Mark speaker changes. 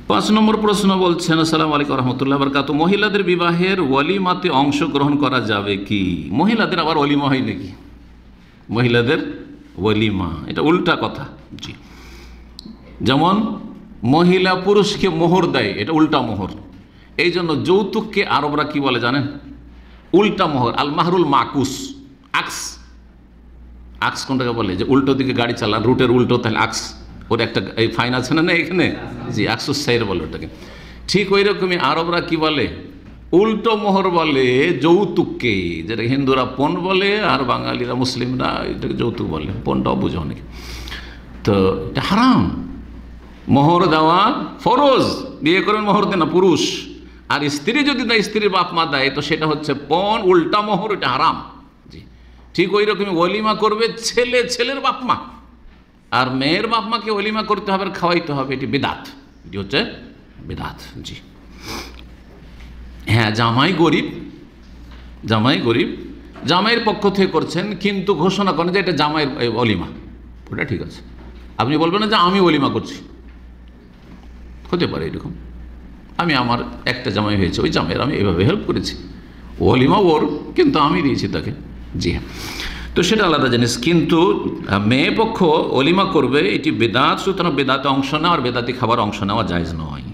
Speaker 1: 5 নম্বর প্রশ্ন বলছেন, আসসালামু আলাইকুম রহমতুল্লাহ বারকাত, মহিলাদের বিবাহের ওয়ালিমাতে অংশগ্রহণ করা যাবে কি? মহিলাদের আবার ওয়ালিমা হয় নাকি? মহিলাদের ওয়ালিমা, এটা উল্টা কথা। জি, যেমন মহিলা পুরুষকে মোহর দেয়, এটা উল্টা মোহর। এই জন্য যৌতুককে আরবরা কি বলে জানেন? উল্টা মোহর, আল মাহরুল মাকুস, আকস। আকস কোনটাকে বলে? যে উল্টো দিকে গাড়ি চালান, রুটের উল্টো, তাহলে আকস। ওর একটা এই ফাইন আছে না এখানে? জি, আকসুস সাইর বলে ওটাকে। ঠিক ওই রকমই আরবরা কি বলে? উল্টো মোহর বলে যৌতুককে, যেটা হিন্দুরা পণ বলে আর বাঙালিরা মুসলিমরা এটাকে যৌতুক বলে। পণটাও বুঝে অনেকে। তো এটা হারাম। মোহর দেওয়া ফরজ, বিয়ে করেন মোহর দেন না পুরুষ, আর স্ত্রী যদি দেয়, স্ত্রীর বাপ মা দেয়, তো সেটা হচ্ছে পণ, উল্টা মোহর, এটা হারাম। জি, ঠিক ওই রকমই ওয়ালিমা করবে ছেলে, ছেলের বাপ মা, আর মেয়ের বাপ মাকে ওয়ালিমা করতে হবে, খাওয়াইতে হবে, এটি বিদাত, এটি হচ্ছে বিদাত। জি হ্যাঁ, জামাই গরিব, জামাই গরিব, জামাইয়ের পক্ষ থেকে করছেন, কিন্তু ঘোষণা করেন যে এটা জামাইয়ের ওয়ালিমা, ওটা ঠিক আছে। আপনি বলবেন না যে আমি ওয়ালিমা করছি, হতে পারে এরকম। আমি আমার একটা জামাই হয়েছে, ওই জামাইয়ের আমি এভাবে হেল্প করেছি, ওয়ালিমা ওর, কিন্তু আমি দিয়েছি তাকে। জি হ্যাঁ, তো সেটা আলাদা জিনিস। কিন্তু মেয়ে পক্ষ ওয়ালিমা করবে, এটি বেদাত। সুতরাং বেদাতে অংশ নেওয়া আর বেদাতি খাবার অংশ নেওয়া জায়েজ নয়।